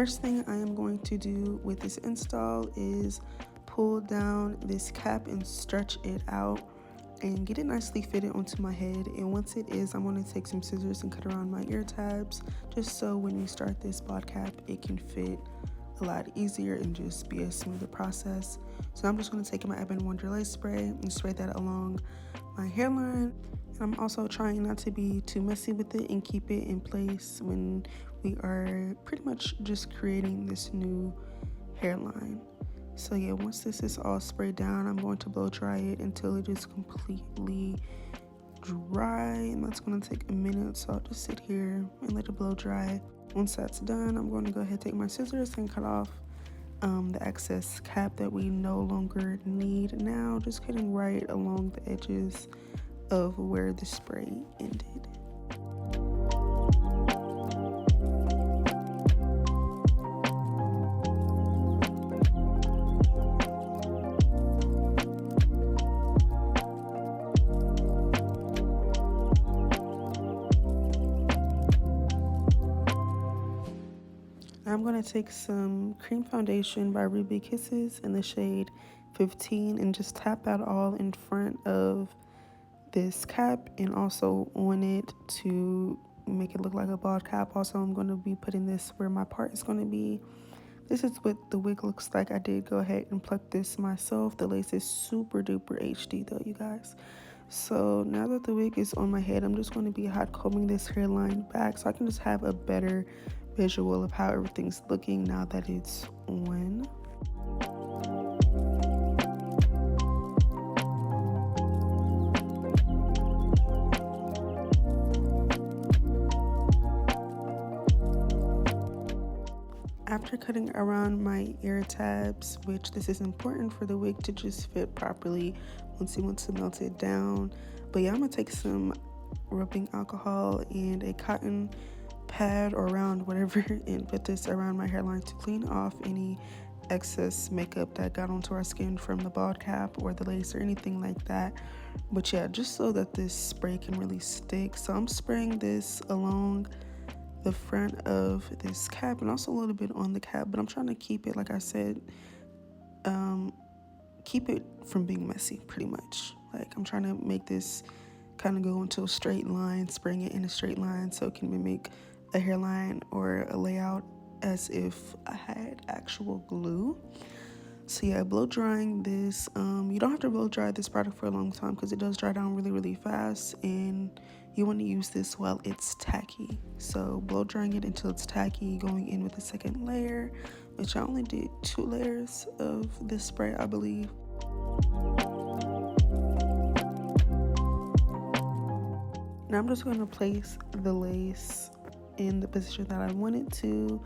First thing I am going to do with this install is pull down this cap and stretch it out and get it nicely fitted onto my head. And once it is, I'm going to take some scissors and cut around my ear tabs, just so when we start this bod cap, it can fit a lot easier and just be a smoother process. So I'm just going to take my Ebon Wonder lace spray and spray that along my hairline. And I'm also trying not to be too messy with it and keep it in place when we are pretty much just creating this new hairline. So yeah, once this is all sprayed down, I'm going to blow dry it until it is completely dry, and that's going to take a minute. So I'll just sit here and let it blow dry. Once that's done, I'm going to go ahead and take my scissors and cut off the excess cap that we no longer need now, just cutting right along the edges of where the spray ended. I'm going to take some cream foundation by Ruby Kisses in the shade 15 and just tap that all in front of this cap and also on it to make it look like a bod cap. Also, I'm going to be putting this where my part is going to be. This is what the wig looks like. I did go ahead and pluck this myself. The lace is super duper HD though, you guys. So now that the wig is on my head, I'm just going to be hot combing this hairline back so I can just have a better visual of how everything's looking now that it's on. After cutting around my ear tabs, which this is important for the wig to just fit properly once you want to melt it down. But yeah, I'm gonna take some rubbing alcohol and a cotton pad or round, whatever, and put this around my hairline to clean off any excess makeup that got onto our skin from the bod cap or the lace or anything like that. But yeah, just so that this spray can really stick. So I'm spraying this along the front of this cap and also a little bit on the cap, but I'm trying to keep it, like I said, keep it from being messy pretty much. Like, I'm trying to make this kind of go into a straight line, spraying it in a straight line so it can mimic a hairline or a layout as if I had actual glue. So yeah, blow drying this. You don't have to blow dry this product for a long time because it does dry down really, really fast, and you want to use this while it's tacky. So blow drying it until it's tacky, going in with the second layer, which I only did 2 layers of this spray, I believe. Now I'm just going to place the lace in the position that I want it to.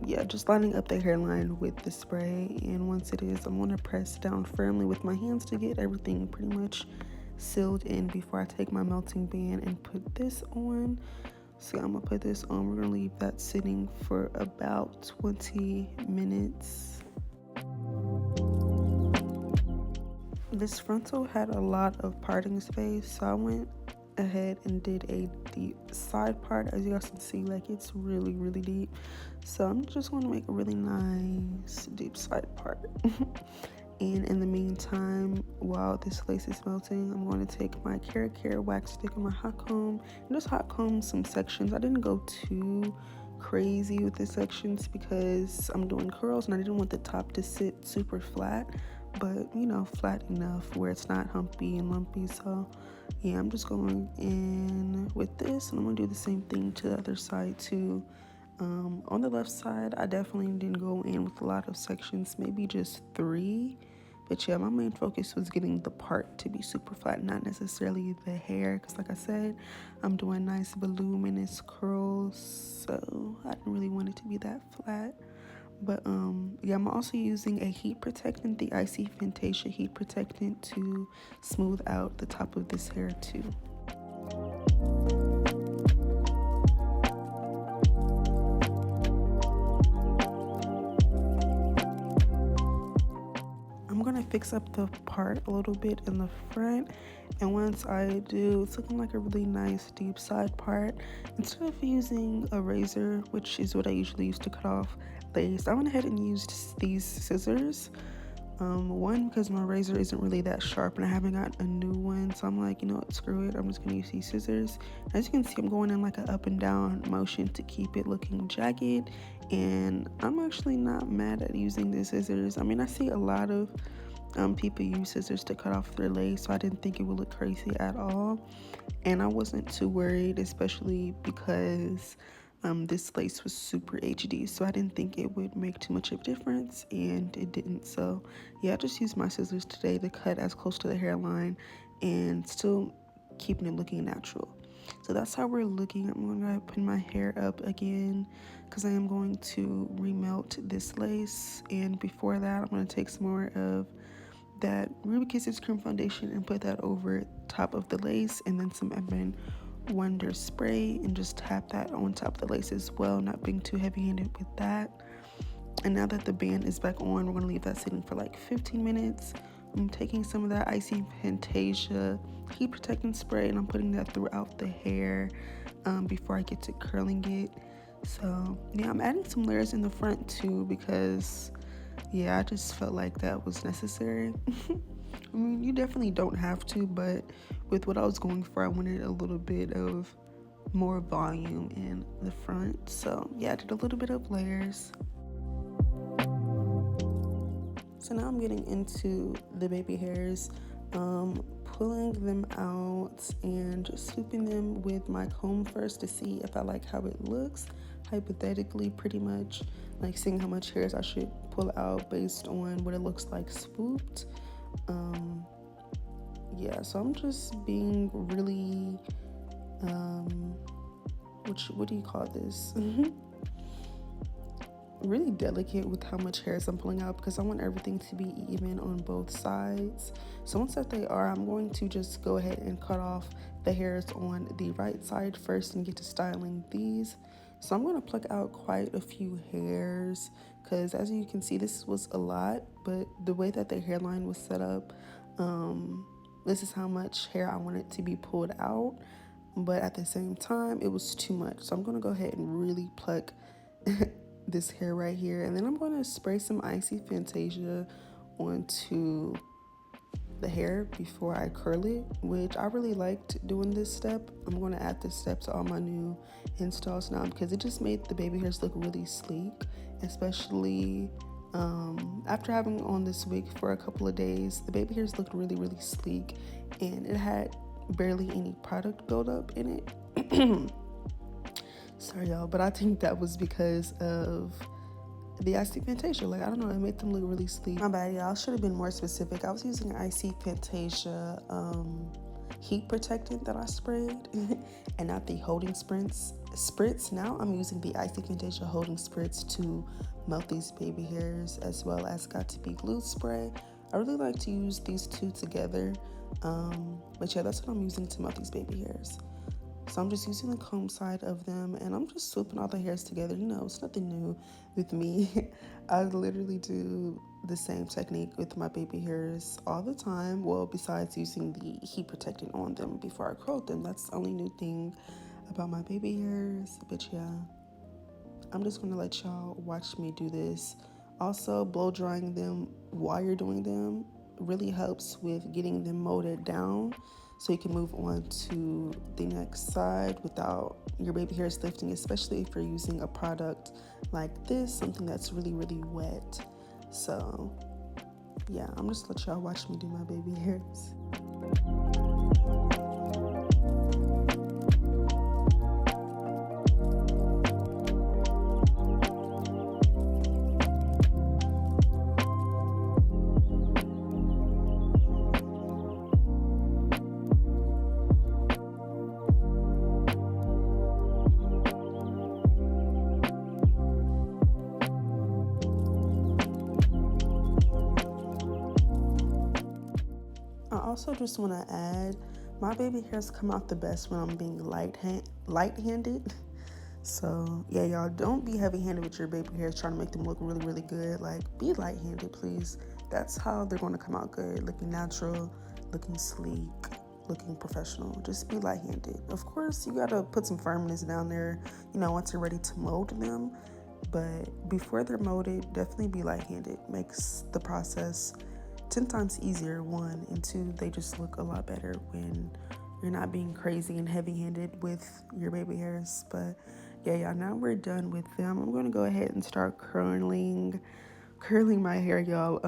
Yeah, just lining up the hairline with the spray, and once it is, I'm going to press down firmly with my hands to get everything pretty much sealed in before I take my melting band and put this on. So I'm gonna put this on. We're gonna leave that sitting for about 20 minutes. This frontal had a lot of parting space, so I went ahead and did a deep side part. As you guys can see, like, it's really, really deep. So I'm just going to make a really nice deep side part. And in the meantime, while this lace is melting, I'm going to take my Cara Care wax stick and my hot comb and just hot comb some sections. I didn't go too crazy with the sections because I'm doing curls and I didn't want the top to sit super flat, but you know, flat enough where it's not humpy and lumpy. So yeah, I'm just going in with this, and I'm gonna do the same thing to the other side too. On the left side, I definitely didn't go in with a lot of sections, maybe just 3. But yeah, my main focus was getting the part to be super flat, not necessarily the hair, because like I said, I'm doing nice voluminous curls, so I didn't really want it to be that flat. But yeah, I'm also using a heat protectant, the Icy Fantasia heat protectant, to smooth out the top of this hair too. I'm gonna fix up the part a little bit in the front, and once I do, it's looking like a really nice deep side part. Instead of using a razor, which is what I usually use to cut off lace, I went ahead and used these scissors. One, because my razor isn't really that sharp and I haven't got a new one, so I'm like, you know what, screw it, I'm just gonna use these scissors. As you can see, I'm going in like an up and down motion to keep it looking jagged, and I'm actually not mad at using the scissors. I mean, I see a lot of people use scissors to cut off their lace, so I didn't think it would look crazy at all, and I wasn't too worried, especially because this lace was super HD, so I didn't think it would make too much of a difference, and it didn't. So yeah, I just used my scissors today to cut as close to the hairline and still keeping it looking natural. So that's how we're looking. I'm gonna put my hair up again because I am going to remelt this lace, and before that I'm gonna take some more of that Ruby Kisses cream foundation and put that over top of the lace, and then some Ebon Wonder spray, and just tap that on top of the lace as well, not being too heavy-handed with that. And now that the band is back on, we're gonna leave that sitting for like 15 minutes. I'm taking some of that Icy Fantasia heat protecting spray, and I'm putting that throughout the hair before I get to curling it. So yeah, I'm adding some layers in the front too, because yeah, I just felt like that was necessary. I mean, you definitely don't have to, but with what I was going for, I wanted a little bit of more volume in the front. So yeah, I did a little bit of layers. So now I'm getting into the baby hairs, pulling them out and just swooping them with my comb first to see if I like how it looks. Hypothetically, pretty much like seeing how much hairs I should pull out based on what it looks like swooped. Yeah, so I'm just being really what do you call this? Really delicate with how much hairs I'm pulling out, because I want everything to be even on both sides. So once that they are, I'm going to just go ahead and cut off the hairs on the right side first and get to styling these. So I'm going to pluck out quite a few hairs, because as you can see, this was a lot, but the way that the hairline was set up, this is how much hair I wanted to be pulled out, but at the same time it was too much. So I'm going to go ahead and really pluck this hair right here, and then I'm going to spray some Icy Fantasia onto the hair before I curl it, which I really liked doing this step. I'm going to add this step to all my new installs now, because it just made the baby hairs look really sleek, especially after having on this wig for a couple of days. The baby hairs looked really, really sleek, and it had barely any product buildup in it. Sorry y'all, but I think that was because of the Icy Fantasia. Like, I don't know, it made them look really sleek. My bad, y'all. I should have been more specific. I was using Icy Fantasia heat protectant that I sprayed and not the holding spritz. Now I'm using the Icy Fantasia holding spritz to melt these baby hairs, as well as Got To Be Glue spray. I really like to use these two together, but yeah, that's what I'm using to melt these baby hairs. So I'm just using the comb side of them, and I'm just swooping all the hairs together. You know, it's nothing new with me. I literally do the same technique with my baby hairs all the time. Well, besides using the heat protectant on them before I curl them. That's the only new thing about my baby hairs. But yeah, I'm just gonna let y'all watch me do this. Also, blow drying them while you're doing them really helps with getting them molded down, so you can move on to the next side without your baby hairs lifting, especially if you're using a product like this, something that's really, really wet. So yeah, I'm just let y'all watch me do my baby hairs. I also just want to add, my baby hairs come out the best when I'm being light-handed. So yeah, y'all, don't be heavy-handed with your baby hairs trying to make them look really, really good. Like, be light-handed, please. That's how they're going to come out good, looking natural, looking sleek, looking professional. Just be light-handed. Of course, you gotta put some firmness down there, you know, once you're ready to mold them. But before they're molded, definitely be light-handed. Makes the process 10 times easier, one, and two, they just look a lot better when you're not being crazy and heavy-handed with your baby hairs. But yeah, y'all, now we're done with them. I'm gonna go ahead and start curling my hair, y'all.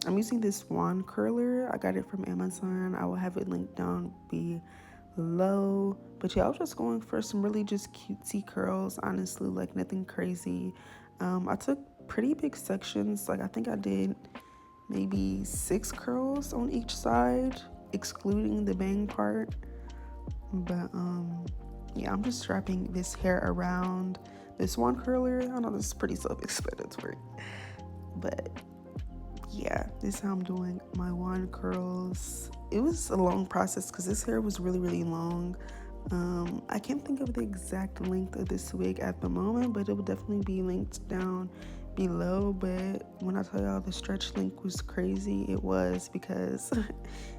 I'm using this wand curler. I got it from Amazon. I will have it linked down below. But yeah, I was just going for some really just cutesy curls, honestly, like nothing crazy. I took pretty big sections. Like I think I did maybe 6 curls on each side, excluding the bang part. But yeah, I'm just wrapping this hair around this wand curler. I know this is pretty self-explanatory, but yeah, this is how I'm doing my wand curls. It was a long process because this hair was really long. I can't think of the exact length of this wig at the moment, but it will definitely be linked down below. But when I tell y'all the stretch length was crazy, it was, because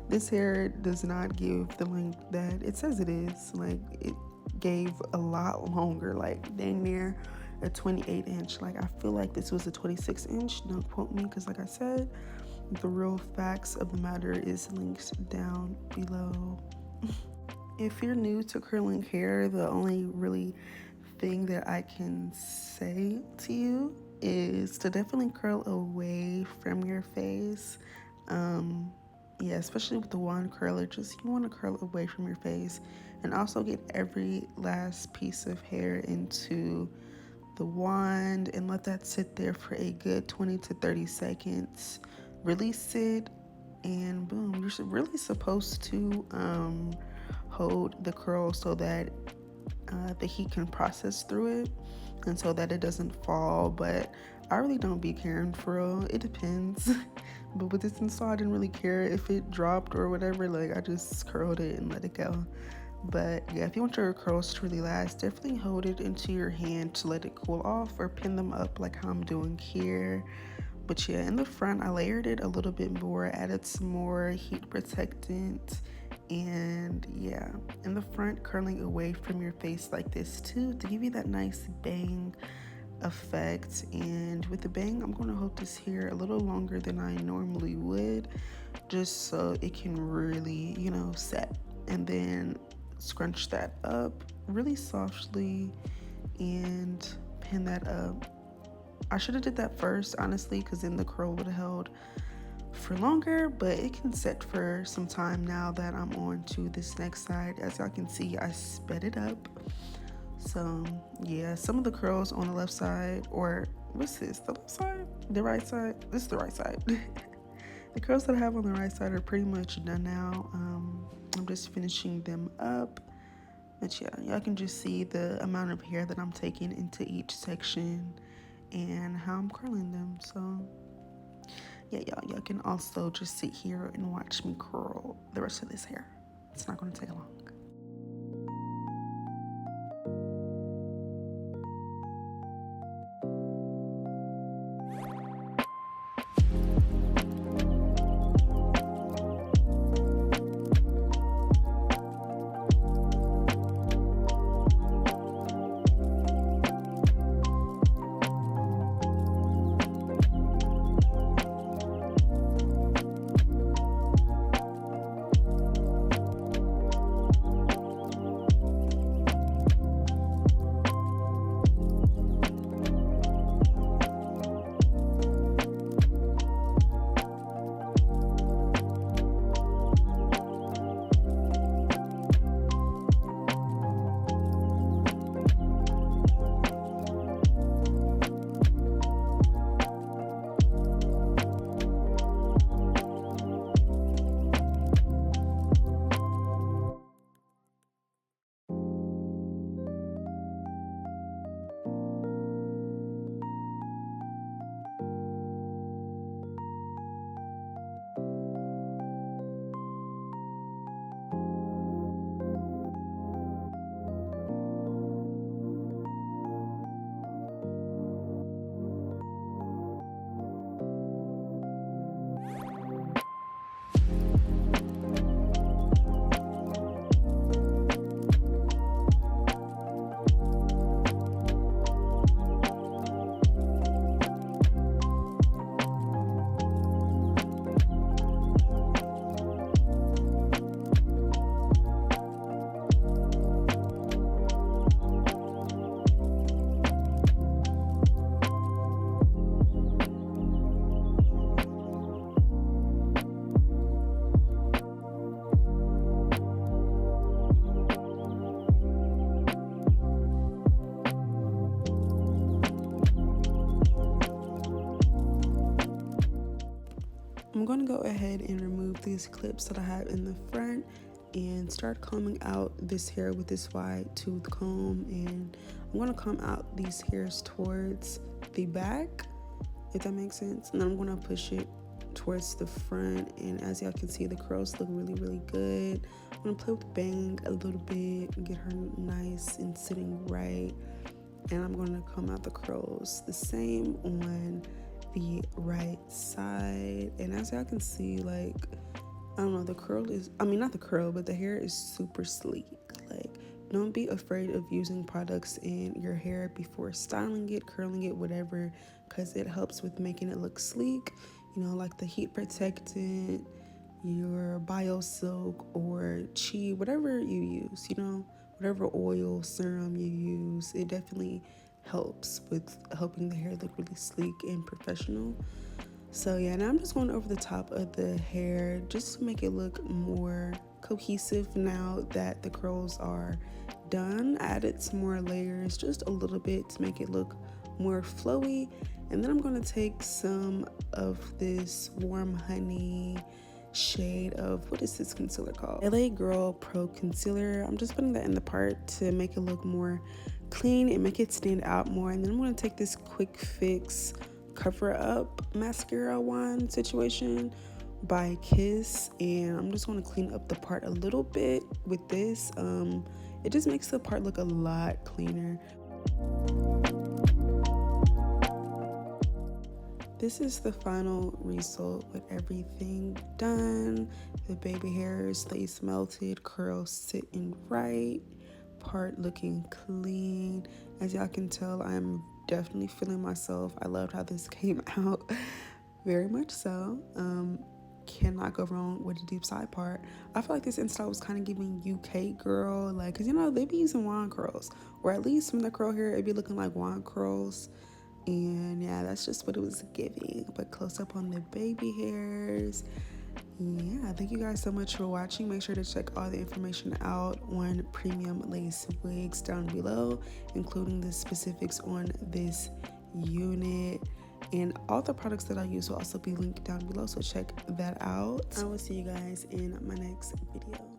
this hair does not give the length that it says it is. Like, it gave a lot longer, like dang near a 28-inch. Like, I feel like this was a 26-inch. Don't quote me, because like I said, the real facts of the matter is linked down below. If you're new to curling hair, the only really thing that I can say to you is to definitely curl away from your face. Yeah, especially with the wand curler, just you want to curl away from your face, and also get every last piece of hair into the wand and let that sit there for a good 20 to 30 seconds. Release it, and boom, you're really supposed to hold the curl so that the heat can process through it and so that it doesn't fall. But I really don't be caring, for real. It depends. But with this install, I didn't really care if it dropped or whatever. Like, I just curled it and let it go. But yeah, if you want your curls to really last, definitely hold it into your hand to let it cool off, or pin them up like how I'm doing here. But yeah, in the front, I layered it a little bit more, added some more heat protectant. And yeah, in the front, curling away from your face like this too, to give you that nice bang effect. And with the bang, I'm going to hold this here a little longer than I normally would, just so it can really, you know, set. And then scrunch that up really softly and pin that up. I should have did that first, honestly, because then the curl would have held for longer, but it can set for some time now that I'm on to this next side. As y'all can see, I sped it up. So yeah, some of the curls on the left side, or what's this, the left side, the right side, this is the right side. The curls that I have on the right side are pretty much done now. I'm just finishing them up. But yeah, y'all can just see the amount of hair that I'm taking into each section and how I'm curling them. So yeah, y'all can also just sit here and watch me curl the rest of this hair. It's not going to take long. I'm going to go ahead and remove these clips that I have in the front and start combing out this hair with this wide tooth comb, and I'm going to comb out these hairs towards the back, if that makes sense, and then I'm going to push it towards the front. And as y'all can see, the curls look really good. I'm going to play with bang a little bit and get her nice and sitting right, and I'm going to comb out the curls the same on the right side. And as y'all can see, like, I don't know, the curl is, I mean, not the curl, but the hair is super sleek. Like, don't be afraid of using products in your hair before styling it, curling it, whatever, because it helps with making it look sleek. You know, like the heat protectant, your bio silk or chi, whatever you use, you know, whatever oil, serum you use, it definitely helps with helping the hair look really sleek and professional. So yeah, now I'm just going over the top of the hair just to make it look more cohesive now that the curls are done. I added some more layers, just a little bit, to make it look more flowy. And then I'm going to take some of this Warm Honey shade of, what is this concealer called? LA Girl Pro Concealer. I'm just putting that in the part to make it look more clean and make it stand out more. And then I'm going to take this Quick Fix Cover Up mascara wand situation by Kiss, and I'm just going to clean up the part a little bit with this. It just makes the part look a lot cleaner. This is the final result with everything done. The baby hairs, lace melted, curls sitting right, part looking clean. As y'all can tell, I'm definitely feeling myself. I loved how this came out, very much so. Cannot go wrong with the deep side part. I feel like this install was kind of giving UK girl, like, because you know they be using wand curls, or at least from the curl hair it'd be looking like wand curls. And yeah, that's just what it was giving. But close up on the baby hairs. Yeah, thank you guys so much for watching. Make sure to check all the information out on Premium Lace Wigs down below, including the specifics on this unit. And all the products that I use will also be linked down below, so check that out. I will see you guys in my next video.